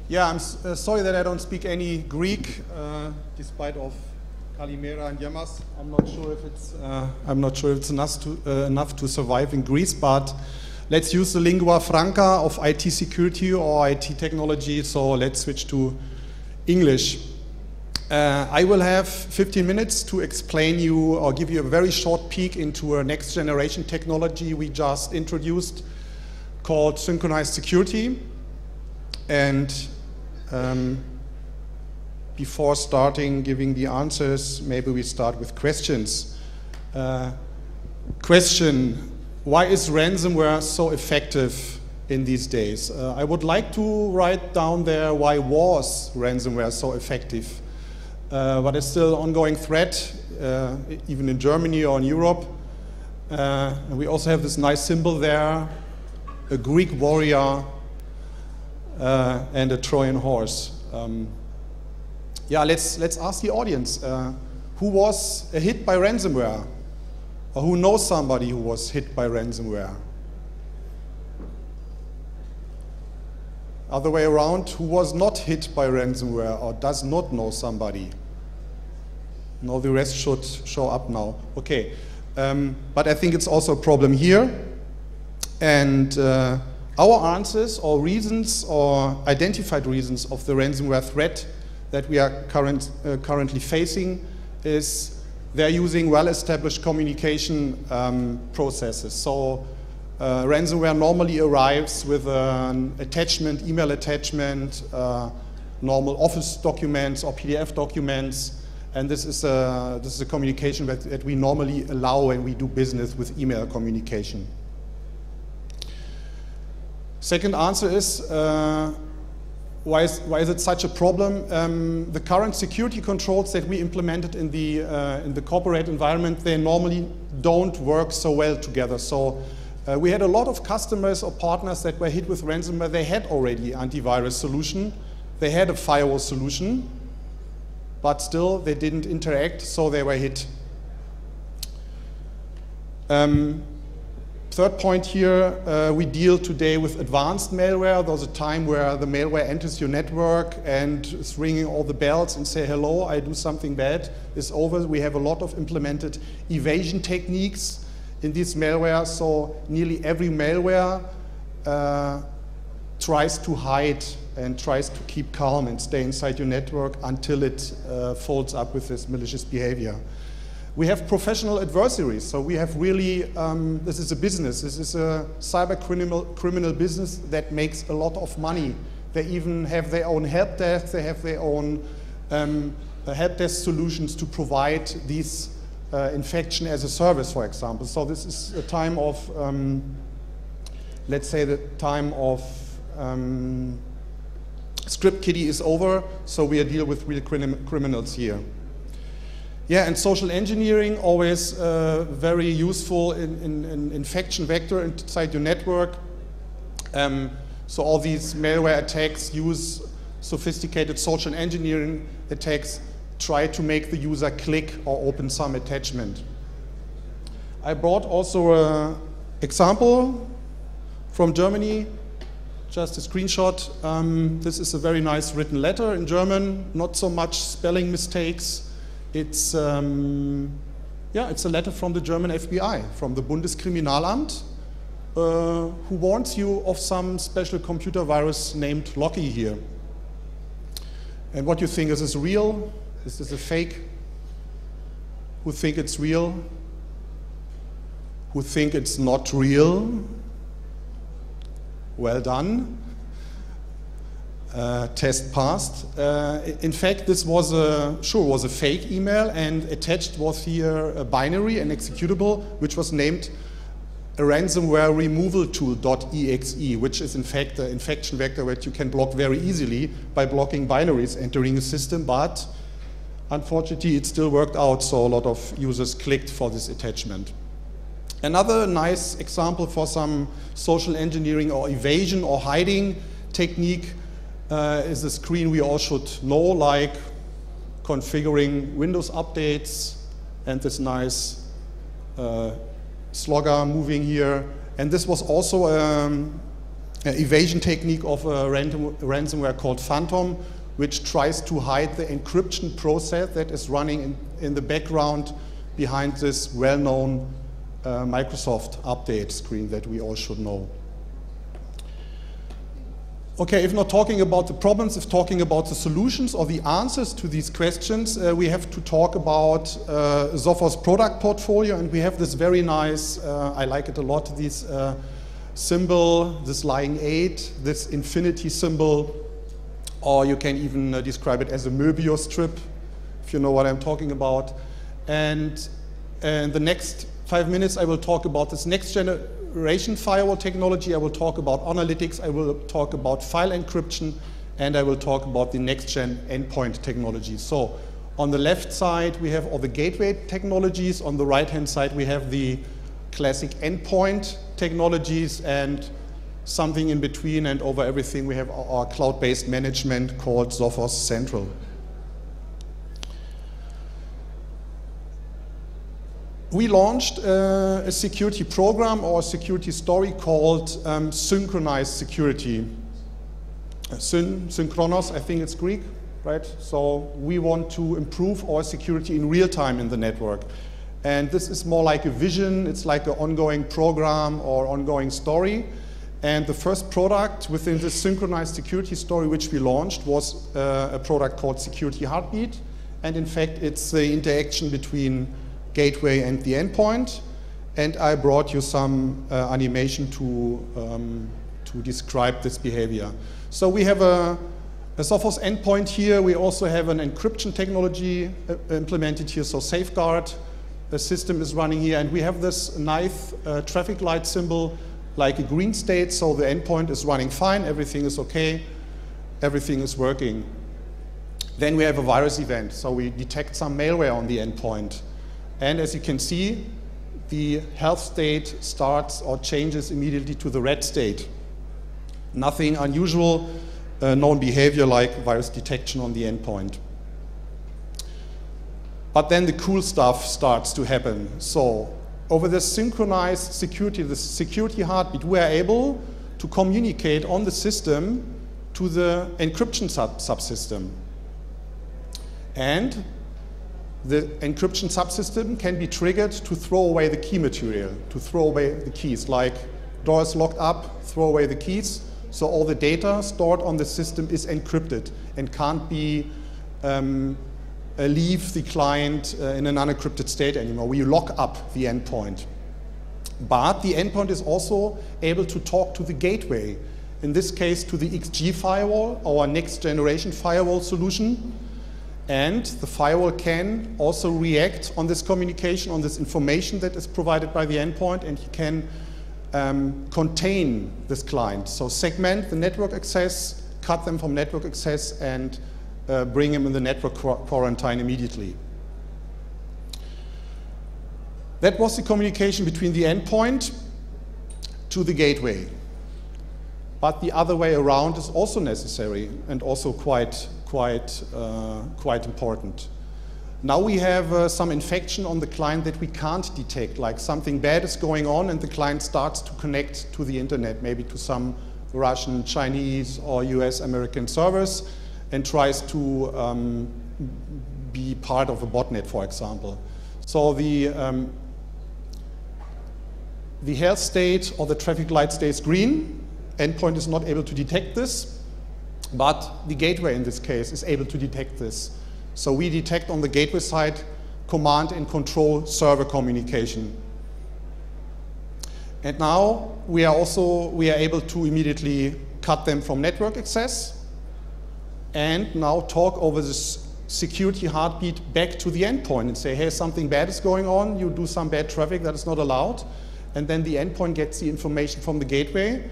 Yeah, I'm sorry that I don't speak any Greek, despite of Kalimera and Yamas. I'm not sure if it's enough to survive in Greece, but let's use the lingua franca of IT security or IT technology. So let's switch to English. I will have 15 minutes to explain you or give you a very short peek into a next generation technology we just introduced called Synchronized Security. And before starting giving the answers, maybe we start with questions. Question, why is ransomware so effective in these days? I would like to write down there why was ransomware so effective. But it's still an ongoing threat, even in Germany or in Europe. And we also have this nice symbol there, a Greek warrior and a Trojan horse. Yeah, let's ask the audience, who was hit by ransomware? Or who knows somebody who was hit by ransomware? Other way around, who was not hit by ransomware or does not know somebody? No, the rest should show up now. Okay, but I think it's also a problem here. And our answers or reasons or identified reasons of the ransomware threat that we are currently facing is they're using well-established communication processes. So ransomware normally arrives with an attachment, email attachment, normal Office documents or PDF documents, and this is a communication that we normally allow when we do business with email communication. Second answer is, why is it such a problem? The current security controls that we implemented in the corporate environment, they normally don't work so well together. So we had a lot of customers or partners that were hit with ransomware. They had already antivirus solution, they had a firewall solution, but still they didn't interact, so they were hit. Third point here, we deal today with advanced malware. There's a time where the malware enters your network and is ringing all the bells and say, hello, I do something bad, it's over. We have a lot of implemented evasion techniques in this malware, so nearly every malware tries to hide and tries to keep calm and stay inside your network until it folds up with this malicious behavior. We have professional adversaries, so we have really, this is a business, this is a cyber criminal business that makes a lot of money. They even have their own help desk, they have their own help desk solutions to provide these infection as a service, for example. So this is a time of, let's say the time of script kiddie is over, so we deal with real criminals here. Yeah, and social engineering, always very useful in infection vector inside your network. So all these malware attacks use sophisticated social engineering attacks, try to make the user click or open some attachment. I brought also an example from Germany, just a screenshot. This is a very nice written letter in German, not so much spelling mistakes. It's yeah, it's a letter from the German FBI, from the Bundeskriminalamt, who warns you of some special computer virus named Locky here. And what do you think? Is this real? Is this a fake? Who think it's real? Who think it's not real? Well done. Test passed. In fact, this was a fake email, and attached was here a binary, an executable, which was named a ransomware removal tool.exe, which is in fact an infection vector that you can block very easily by blocking binaries entering a system, but unfortunately it still worked out, so a lot of users clicked for this attachment. Another nice example for some social engineering or evasion or hiding technique is a screen we all should know, like configuring Windows updates and this nice slogger moving here. And this was also evasion technique of a ransomware called Phantom, which tries to hide the encryption process that is running in the background behind this well-known Microsoft update screen that we all should know. Okay, if not talking about the problems, if talking about the solutions or the answers to these questions, we have to talk about Sophos product portfolio, and we have this very nice, I like it a lot, this symbol, this lying 8, this infinity symbol, or you can even describe it as a Möbius strip, if you know what I'm talking about. And in the next 5 minutes, I will talk about this next generation firewall technology. I will talk about analytics. I will talk about file encryption, and I will talk about the next-gen endpoint technology. So on the left side, we have all the gateway technologies. On the right-hand side, we have the classic endpoint technologies, and something in between, and over everything, we have our cloud-based management called Sophos Central. We launched a security program or a security story called Synchronized Security. Synchronos, I think it's Greek, right? So we want to improve our security in real time in the network. And this is more like a vision. It's like an ongoing program or ongoing story. And the first product within this synchronized security story which we launched was a product called Security Heartbeat. And in fact, it's the interaction between gateway and the endpoint. And I brought you some animation to describe this behavior. So we have a Sophos endpoint here. We also have an encryption technology implemented here, so Safeguard. The system is running here, and we have this nice traffic light symbol like a green state, so the endpoint is running fine, everything is okay, everything is working. Then we have a virus event, so we detect some malware on the endpoint. And as you can see, the health state starts or changes immediately to the red state. Nothing unusual, known behavior like virus detection on the endpoint. But then the cool stuff starts to happen. So over the synchronized security, the security heartbeat, we are able to communicate on the system to the encryption subsystem. And the encryption subsystem can be triggered to throw away the key material, to throw away the keys, like door is locked up, throw away the keys. So all the data stored on the system is encrypted and can't be leave the client in an unencrypted state anymore. We lock up the endpoint. But the endpoint is also able to talk to the gateway, in this case to the XG firewall, our next generation firewall solution. And the firewall can also react on this communication, on this information that is provided by the endpoint, and he can contain this client. So segment the network access, cut them from network access, and bring him in the network quarantine immediately. That was the communication between the endpoint to the gateway. But the other way around is also necessary and also quite important. Now we have some infection on the client that we can't detect, like something bad is going on and the client starts to connect to the internet, maybe to some Russian, Chinese, or US American servers, and tries to be part of a botnet, for example. So the health state or the traffic light stays green. Endpoint is not able to detect this, but the gateway in this case is able to detect this. So we detect on the gateway side command and control server communication. And now we are able to immediately cut them from network access and now talk over this security heartbeat back to the endpoint and say, hey, something bad is going on, you do some bad traffic that is not allowed, and then the endpoint gets the information from the gateway,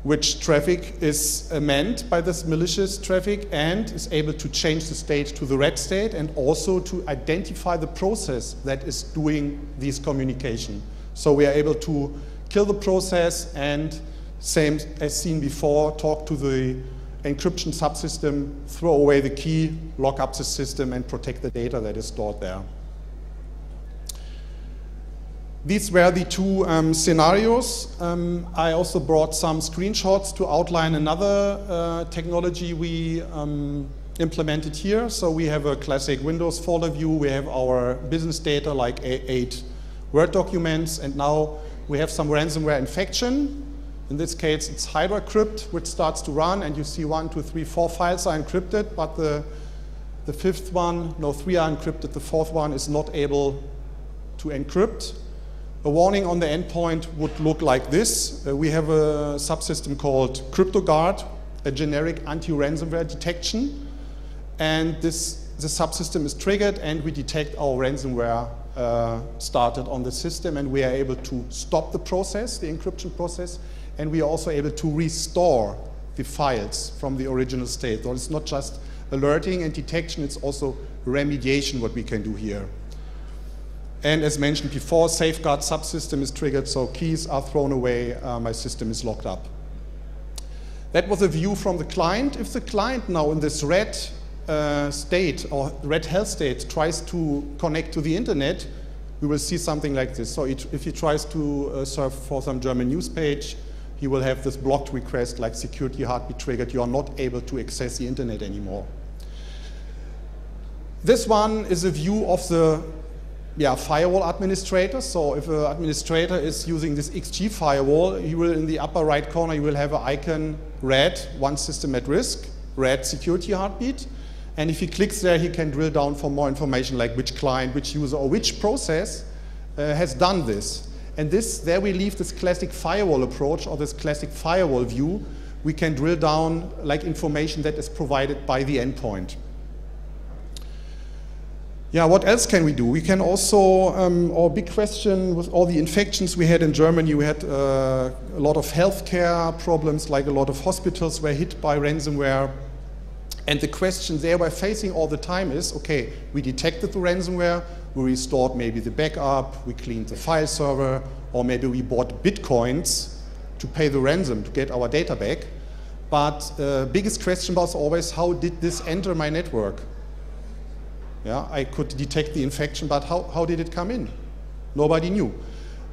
which traffic is meant by this malicious traffic, and is able to change the state to the red state and also to identify the process that is doing this communication. So we are able to kill the process and, same as seen before, talk to the encryption subsystem, throw away the key, lock up the system, and protect the data that is stored there. These were the two scenarios. I also brought some screenshots to outline another technology we implemented here. So we have a classic Windows folder view. We have our business data, like 8 Word documents, and now we have some ransomware infection. In this case, it's HydraCrypt, which starts to run, and you see 1, 2, 3, 4 files are encrypted, but the fifth one, no, 3 are encrypted. The fourth one is not able to encrypt. A warning on the endpoint would look like this. We have a subsystem called CryptoGuard, a generic anti-ransomware detection. And the subsystem is triggered, and we detect our ransomware started on the system, and we are able to stop the process, the encryption process, and we are also able to restore the files from the original state. So it's not just alerting and detection, it's also remediation what we can do here. And as mentioned before, safeguard subsystem is triggered, so keys are thrown away, my system is locked up. That was a view from the client. If the client now in this red state or red health state tries to connect to the internet, we will see something like this. So if he tries to surf for some German news page, he will have this blocked request like security heartbeat triggered. You are not able to access the internet anymore. This one is a view of the firewall administrator. So if an administrator is using this XG firewall, he will, in the upper right corner, you will have an icon red, one system at risk, red security heartbeat. And if he clicks there, he can drill down for more information like which client, which user, or which process has done this. And there we leave this classic firewall approach or this classic firewall view. We can drill down like information that is provided by the endpoint. Yeah, what else can we do? We can also, our big question with all the infections we had in Germany, we had a lot of healthcare problems, like a lot of hospitals were hit by ransomware. And the question they were facing all the time is, okay, we detected the ransomware, we restored maybe the backup, we cleaned the file server, or maybe we bought bitcoins to pay the ransom to get our data back. But the biggest question was always, how did this enter my network? Yeah, I could detect the infection, but how did it come in? Nobody knew.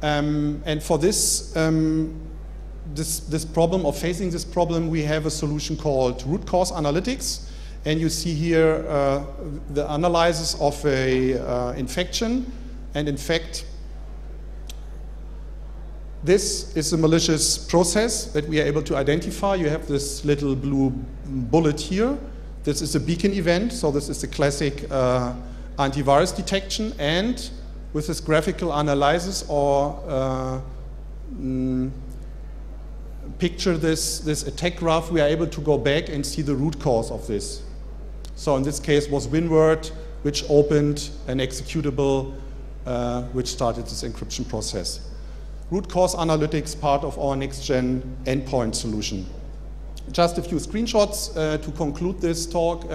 And for this problem, or facing this problem, we have a solution called root cause analytics. And you see here the analysis of a infection. And in fact, this is a malicious process that we are able to identify. You have this little blue bullet here. This is a beacon event, so this is the classic antivirus detection. And with this graphical analysis or picture this attack graph, we are able to go back and see the root cause of this. So in this case was WinWord, which opened an executable which started this encryption process. Root cause analytics, part of our next-gen endpoint solution. Just a few screenshots to conclude this talk.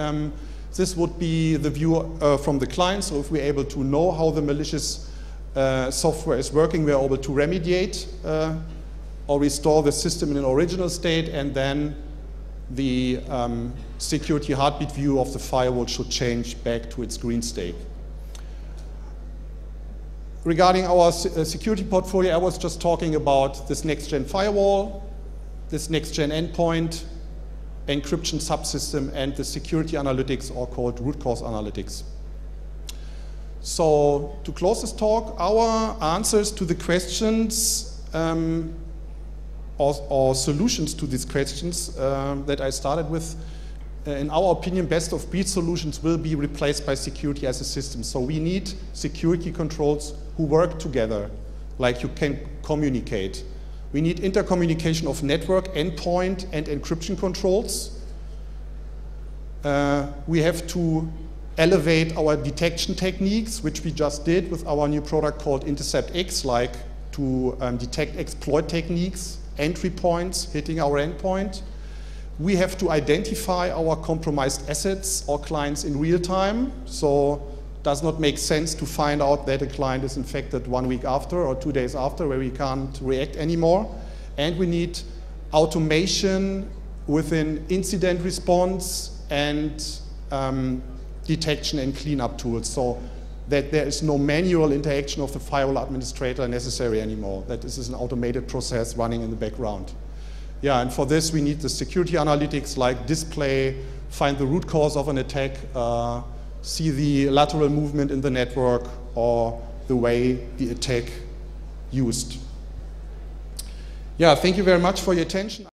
This would be the view from the client. So if we're able to know how the malicious software is working, we're able to remediate or restore the system in an original state, and then the security heartbeat view of the firewall should change back to its green state. Regarding our security portfolio, I was just talking about this next-gen firewall, this next-gen endpoint, encryption subsystem, and the security analytics, or called root cause analytics. So to close this talk, our answers to the questions or solutions to these questions that I started with, in our opinion, best of breed solutions will be replaced by security as a system. So we need security controls who work together, like you can communicate. We need intercommunication of network, endpoint, and encryption controls. We have to elevate our detection techniques, which we just did with our new product called Intercept X, like to detect exploit techniques, entry points hitting our endpoint. We have to identify our compromised assets or clients in real time. So it does not make sense to find out that a client is infected 1 week after or 2 days after, where we can't react anymore. And we need automation within incident response and detection and cleanup tools. So that there is no manual interaction of the firewall administrator necessary anymore, that this is an automated process running in the background. Yeah, and for this we need the security analytics like display, find the root cause of an attack, see the lateral movement in the network or the way the attack used. Yeah, thank you very much for your attention.